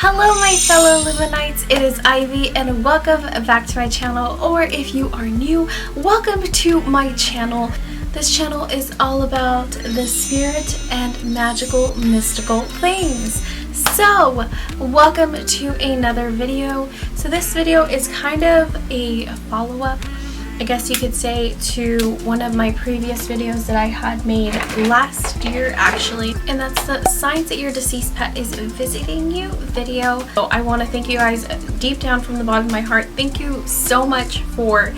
Hello my fellow Lumonites, it is Ivy and welcome back to my channel, or if you are new, welcome to my channel. This channel is all about the spirit and magical, mystical things. So, welcome to another video. So this video is kind of a follow-up, I guess you could say, to one of my previous videos that I had made last year actually, and that's the signs that your deceased pet is visiting you video. So I want to thank you guys deep down from the bottom of my heart. Thank you so much for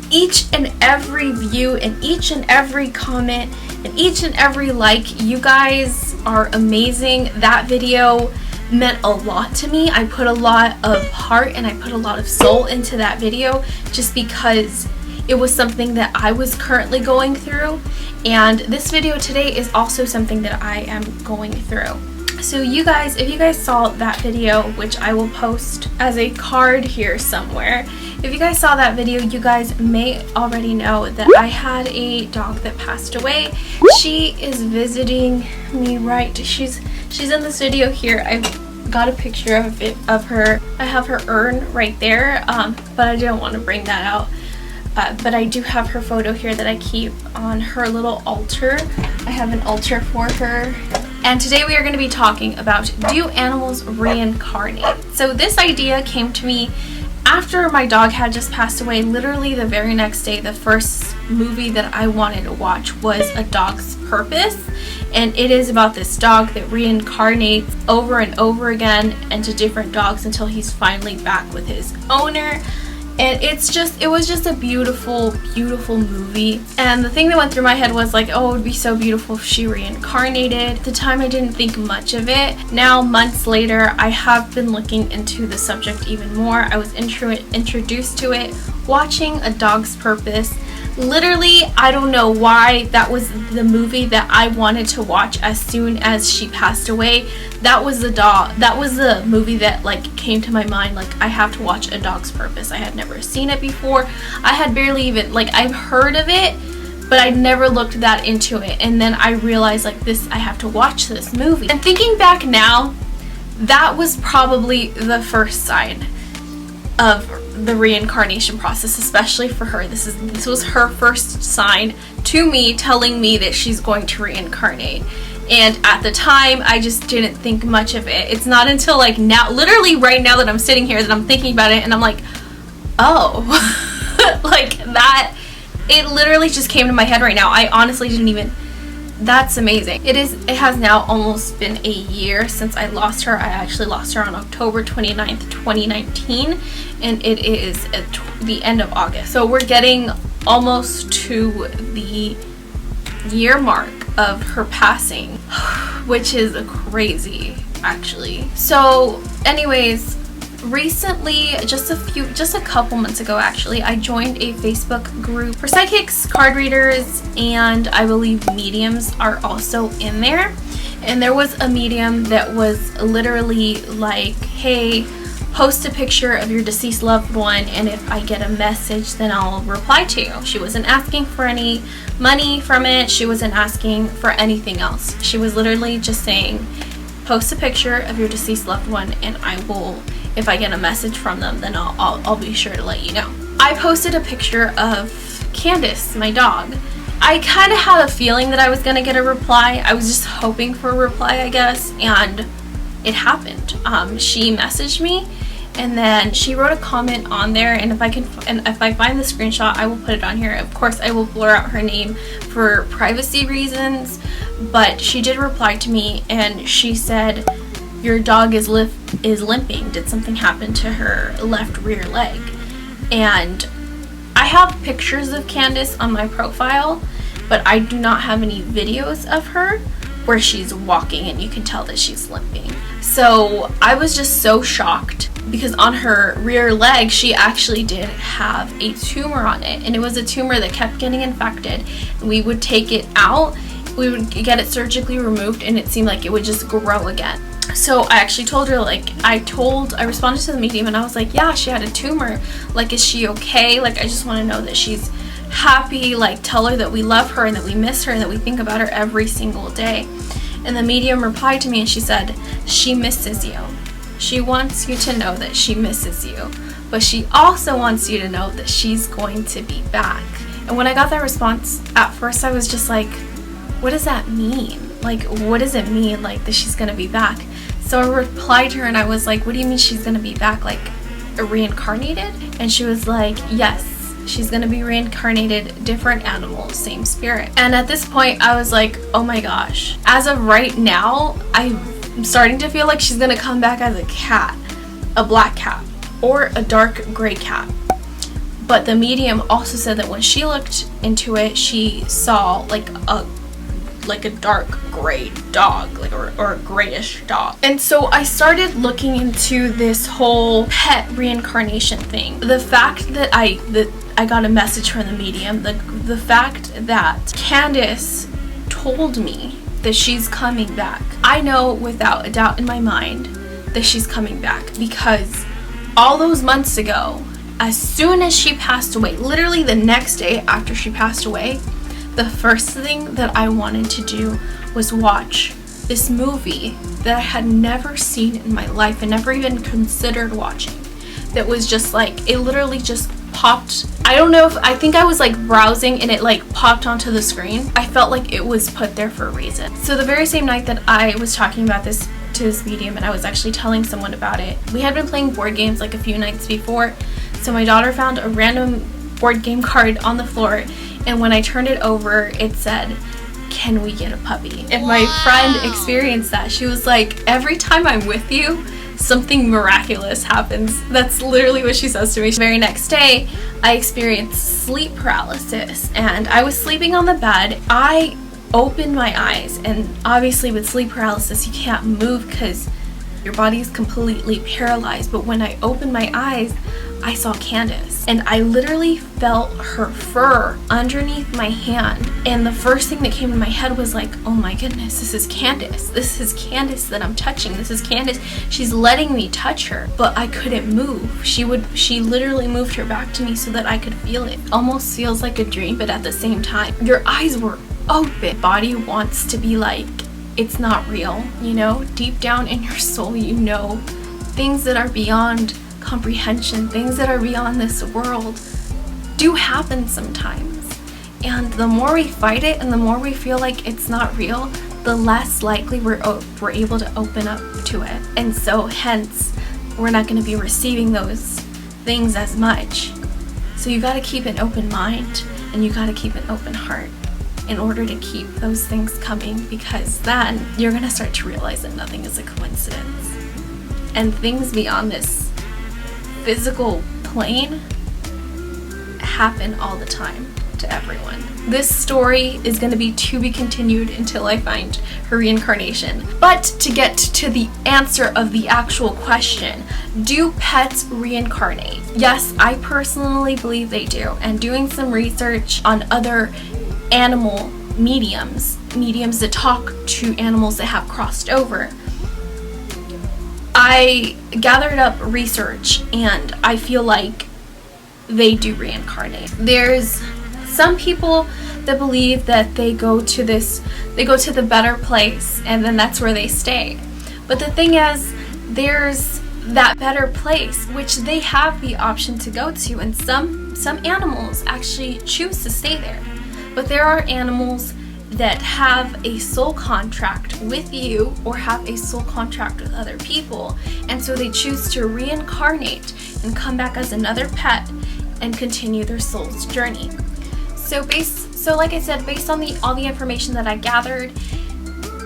each and every view and each and every comment and each and every like. You guys are amazing. That video meant a lot to me. I put a lot of heart and I put a lot of soul into that video just because it was something that I was currently going through, and this video today is also something that I am going through. So you guys, if you guys saw that video, which I will post as a card here somewhere, if you guys saw that video, you guys may already know that I had a dog that passed away. She is visiting me, right? She's in this video here. I've got a picture of her. I have her urn right there, but I didn't want to bring that out. But I do have her photo here that I keep on her little altar. I have an altar for her. And today we are going to be talking about, do animals reincarnate? So this idea came to me after my dog had just passed away. Literally the very next day, the first movie that I wanted to watch was A Dog's Purpose. And it is about this dog that reincarnates over and over again into different dogs until he's finally back with his owner. And it was just a beautiful, beautiful movie. And the thing that went through my head was like, oh, it would be so beautiful if she reincarnated. At the time, I didn't think much of it. Now, months later, I have been looking into the subject even more. I was introduced to it watching A Dog's Purpose. Literally, I don't know why that was the movie that I wanted to watch as soon as she passed away. That was the movie that like came to my mind, like I have to watch A Dog's Purpose. I had never seen it before. I had barely even, like, I've heard of it, but I'd never looked that into it. And then I realized, like, I have to watch this movie. And thinking back now, that was probably the first sign of the reincarnation process, especially for her. This was her first sign to me, telling me that she's going to reincarnate. And at the time, I just didn't think much of it. It's not until like now, literally right now that I'm sitting here, that I'm thinking about it and I'm like, oh, like that, it literally just came to my head right now. I honestly didn't even, that's amazing. It has now almost been a year since I lost her. I actually lost her on October 29th, 2019, and it is at the end of August. So we're getting almost to the year mark of her passing, which is crazy actually. So anyways, recently, just a couple months ago actually, I joined a Facebook group for psychics, card readers, and I believe mediums are also in there. And there was a medium that was literally like, hey, post a picture of your deceased loved one, and if I get a message, then I'll reply to you. She wasn't asking for any money from it. She wasn't asking for anything else. She was literally just saying, post a picture of your deceased loved one, and I will, if I get a message from them, then I'll be sure to let you know. I posted a picture of Candice, my dog. I kind of had a feeling that I was going to get a reply. I was just hoping for a reply, I guess, and it happened. She messaged me, and then she wrote a comment on there, and if I find the screenshot, I will put it on here. Of course, I will blur out her name for privacy reasons, but she did reply to me, and she said, your dog is limping. Did something happen to her left rear leg? And I have pictures of Candice on my profile, but I do not have any videos of her where she's walking and you can tell that she's limping. So I was just so shocked, because on her rear leg she actually did have a tumor on it, and it was a tumor that kept getting infected. We would take it out, we would get it surgically removed, and it seemed like it would just grow again. So I actually told her, like, I responded to the medium and I was like, yeah, she had a tumor, like, is she okay? Like, I just want to know that she's happy. Like, tell her that we love her and that we miss her and that we think about her every single day. And the medium replied to me and she said, she misses you. She wants you to know that she misses you, but she also wants you to know that she's going to be back. And when I got that response, at first I was just like, what does that mean? Like, what does it mean, like, that she's gonna be back? So I replied to her and I was like, what do you mean she's gonna be back, like, reincarnated? And she was like, yes, she's gonna be reincarnated, different animal, same spirit. And at this point I was like, oh my gosh. As of right now, I'm starting to feel like she's gonna come back as a cat, a black cat, or a dark gray cat. But the medium also said that when she looked into it, she saw like a dark gray dog, like or a grayish dog. And so I started looking into this whole pet reincarnation thing. The fact that I got a message from the medium, the fact that Candice told me that she's coming back. I know without a doubt in my mind that she's coming back, because all those months ago, as soon as she passed away, literally the next day after she passed away, the first thing that I wanted to do was watch this movie that I had never seen in my life and never even considered watching. That was just like, it literally just popped. I think I was like browsing and it like popped onto the screen. I felt like it was put there for a reason. So the very same night that I was talking about this to this medium and I was actually telling someone about it, we had been playing board games like a few nights before. So my daughter found a random board game card on the floor, and when I turned it over, it said, "Can we get a puppy?" And my friend experienced that. She was like, every time I'm with you, something miraculous happens. That's literally what she says to me. The very next day, I experienced sleep paralysis, and I was sleeping on the bed. I opened my eyes, and obviously with sleep paralysis, you can't move because your body is completely paralyzed. But when I opened my eyes, I saw Candice, and I literally felt her fur underneath my hand. And the first thing that came to my head was like, oh my goodness, this is Candice. This is Candice that I'm touching. This is Candice. She's letting me touch her, but I couldn't move. She literally moved her back to me so that I could feel it. Almost feels like a dream, but at the same time, your eyes were open. Body wants to be like, it's not real, you know? Deep down in your soul, you know things that are beyond comprehension, things that are beyond this world do happen sometimes. And the more we fight it and the more we feel like it's not real, the less likely we're able to open up to it. And so hence, we're not going to be receiving those things as much. So you got to keep an open mind and you got to keep an open heart in order to keep those things coming, because then you're going to start to realize that nothing is a coincidence. And things beyond this physical plane happen all the time to everyone. This story is going to be continued until I find her reincarnation. But to get to the answer of the actual question, do pets reincarnate? Yes, I personally believe they do. And doing some research on other animal mediums that talk to animals that have crossed over, I gathered up research and I feel like they do reincarnate. There's some people that believe that they go to the better place and then that's where they stay. But the thing is, there's that better place which they have the option to go to, and some animals actually choose to stay there. But there are animals that have a soul contract with you or have a soul contract with other people, and so they choose to reincarnate and come back as another pet and continue their soul's journey. So like I said, based on all the information that I gathered,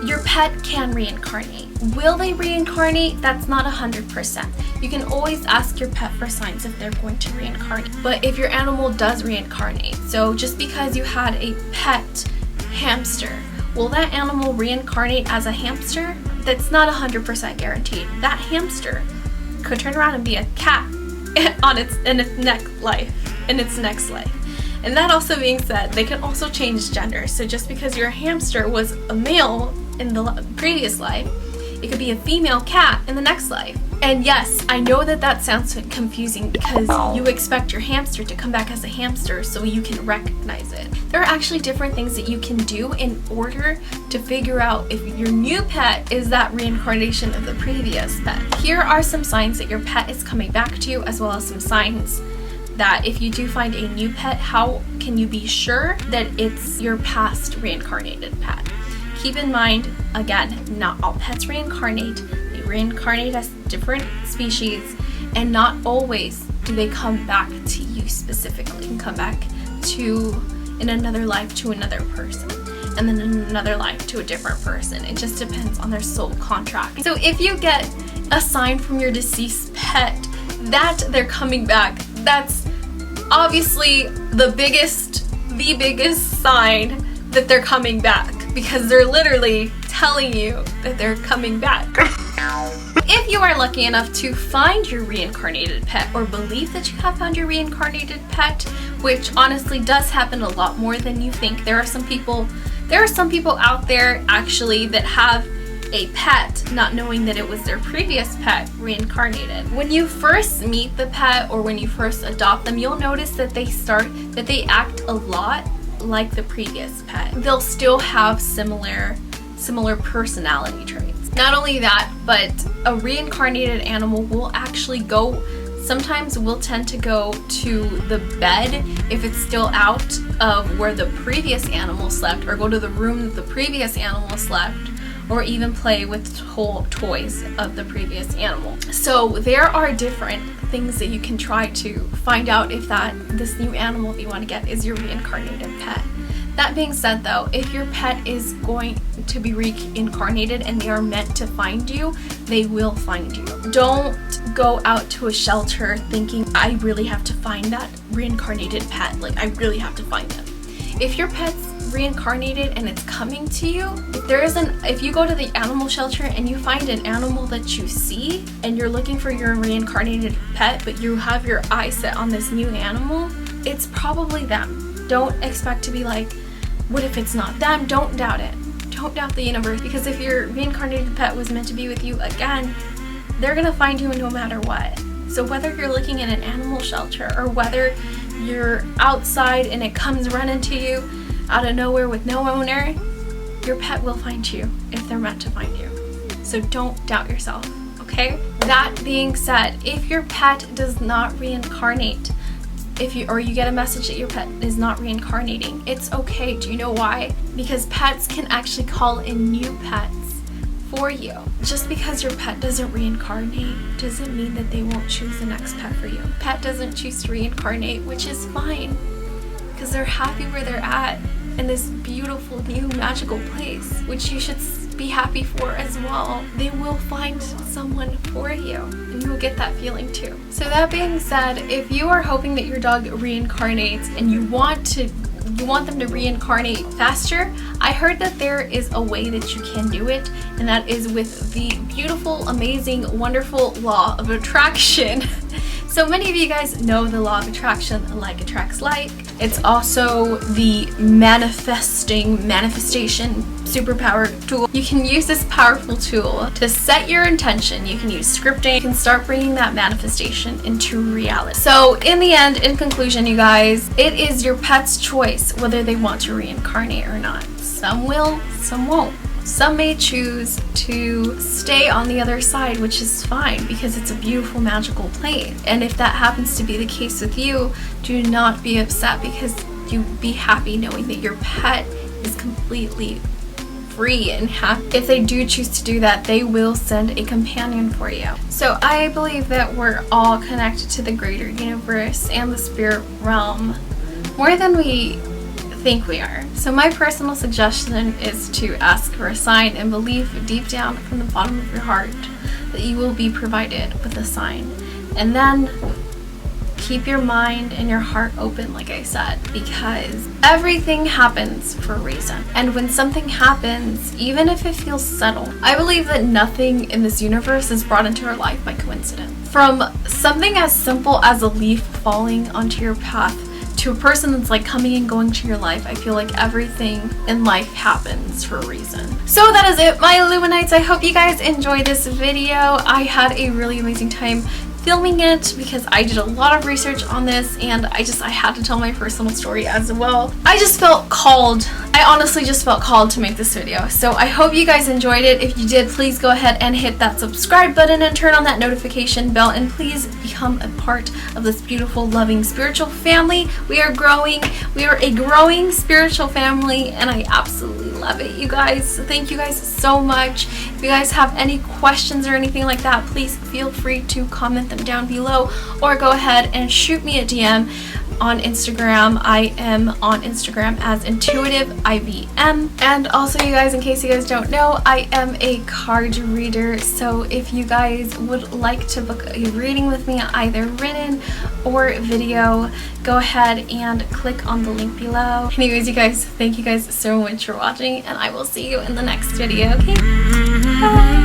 your pet can reincarnate. Will they reincarnate? That's not 100%. You can always ask your pet for signs if they're going to reincarnate. But if your animal does reincarnate, so just because you had a pet hamster, will that animal reincarnate as a hamster? That's not 100% guaranteed. That hamster could turn around and be a cat in its next life. And that also being said, they can also change gender. So just because your hamster was a male in the previous life, it could be a female cat in the next life. And yes, I know that that sounds confusing because you expect your hamster to come back as a hamster so you can recognize it. There are actually different things that you can do in order to figure out if your new pet is that reincarnation of the previous pet. Here are some signs that your pet is coming back to you, as well as some signs that if you do find a new pet, how can you be sure that it's your past reincarnated pet? Keep in mind, again, not all pets reincarnate. They reincarnate as different species, and not always do they come back to you specifically. They can come back to, in another life, to another person, and then in another life to a different person. It just depends on their soul contract. So if you get a sign from your deceased pet that they're coming back, that's obviously the biggest sign that they're coming back, because they're literally telling you that they're coming back. If you are lucky enough to find your reincarnated pet, or believe that you have found your reincarnated pet, which honestly does happen a lot more than you think. There are some people out there actually that have a pet not knowing that it was their previous pet reincarnated. When you first meet the pet, or when you first adopt them, you'll notice that they act a lot like the previous pet. They'll still have similar personality traits. Not only that, but a reincarnated animal will actually sometimes will tend to go to the bed if it's still out of where the previous animal slept, or go to the room that the previous animal slept, or even play with toys of the previous animal. So there are different things that you can try to find out if this new animal that you want to get is your reincarnated pet. That being said though, if your pet is going to be reincarnated and they are meant to find you, they will find you. Don't go out to a shelter thinking, I really have to find that reincarnated pet. Like, I really have to find them. If your pet's reincarnated and it's coming to you, if you go to the animal shelter and you find an animal that you see and you're looking for your reincarnated pet, but you have your eye set on this new animal, it's probably them. Don't expect to be like, what if it's not them? Don't doubt it. Don't doubt the universe, because if your reincarnated pet was meant to be with you again, they're gonna find you no matter what. So whether you're looking in an animal shelter, or whether you're outside and it comes running to you out of nowhere with no owner, your pet will find you if they're meant to find you. So don't doubt yourself, okay? That being said, if your pet does not reincarnate, or you get a message that your pet is not reincarnating, it's okay. Do you know why? Because pets can actually call in new pets for you. Just because your pet doesn't reincarnate doesn't mean that they won't choose the next pet for you. Pet doesn't choose to reincarnate, which is fine, because they're happy where they're at in this beautiful new magical place, which you should be happy for as well. They will find someone for you, and you will get that feeling too. So that being said, if you are hoping that your dog reincarnates and you want them to reincarnate faster, I heard that there is a way that you can do it, and that is with the beautiful, amazing, wonderful law of attraction. So many of you guys know the law of attraction, like attracts like. It's also the manifestation superpower tool. You can use this powerful tool to set your intention. You can use scripting. You can start bringing that manifestation into reality. So in the end, in conclusion, you guys, it is your pet's choice whether they want to reincarnate or not. Some will, some won't. Some may choose to stay on the other side, which is fine, because it's a beautiful, magical place. And if that happens to be the case with you, do not be upset, because you be happy knowing that your pet is completely free and happy. If they do choose to do that, they will send a companion for you. So I believe that we're all connected to the greater universe and the spirit realm more than we think we are. So my personal suggestion is to ask for a sign and believe deep down from the bottom of your heart that you will be provided with a sign. And then keep your mind and your heart open, like I said, because everything happens for a reason. And when something happens, even if it feels subtle, I believe that nothing in this universe is brought into our life by coincidence. From something as simple as a leaf falling onto your path, to a person that's like coming and going to your life. I feel like everything in life happens for a reason. So that is it, my Lumonites. I hope you guys enjoyed this video. I had a really amazing time filming it because I did a lot of research on this, and I had to tell my personal story as well. I just felt called. I honestly just felt called to make this video. So I hope you guys enjoyed it. If you did, please go ahead and hit that subscribe button and turn on that notification bell, and please become a part of this beautiful, loving, spiritual family. We are growing. We are a growing spiritual family, and I absolutely love it, you guys. Thank you guys so much. If you guys have any questions or anything like that, please feel free to comment them down below, or go ahead and shoot me a DM on Instagram. I am on Instagram as intuitive_IVM. And also, you guys, in case you guys don't know, I am a card reader. So if you guys would like to book a reading with me, either written or video, go ahead and click on the link below. Anyways, you guys, thank you guys so much for watching, and I will see you in the next video. Okay, bye.